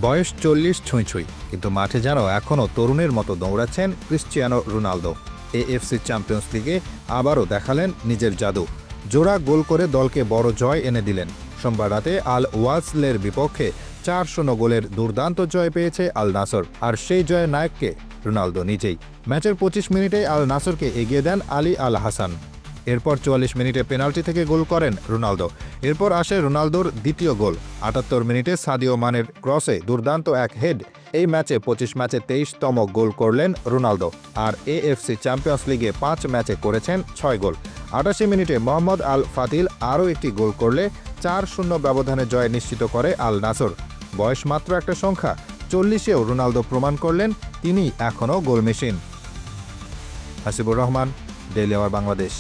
বয়স ৪০ ছুঁই ছুঁই, কিন্তু মাঠে যেন এখনও তরুণের মতো দৌড়াচ্ছেন ক্রিশ্চিয়ানো রোনালদো। এএফসি চ্যাম্পিয়ন্স লিগে আবারও দেখালেন নিজের জাদু। জোড়া গোল করে দলকে বড় জয় এনে দিলেন। সোমবার রাতে আল ওয়াসলের বিপক্ষে ৪-০ গোলের দুর্দান্ত জয় পেয়েছে আল নাসর, আর সেই জয়ের নায়ককে রোনালদো নিজেই। ম্যাচের ২৫ মিনিটে আল নাসরকে এগিয়ে দেন আলী আল হাসান। এরপর ৪৪ মিনিটে পেনাল্টি থেকে গোল করেন রোনালদো। এরপর আসে রোনালদোর দ্বিতীয় গোল। ৭৮ মিনিটে সাদিও মানের ক্রসে দুর্দান্ত এক হেড। এই ম্যাচে ২৫ ম্যাচে ২৩তম গোল করলেন রোনালদো, আর এএফসি চ্যাম্পিয়ন্স লিগে ৫ ম্যাচে করেছেন ৬ গোল। ৮৮ মিনিটে মোহাম্মদ আল ফাতিল আরও একটি গোল করলে ৪-০ ব্যবধানে জয় নিশ্চিত করে আল নাসর। বয়স মাত্র একটা সংখ্যা, ৪০-এও রোনালদো প্রমাণ করলেন তিনি এখনও goal machine. Hasibur Rahman, daily our Bangladesh.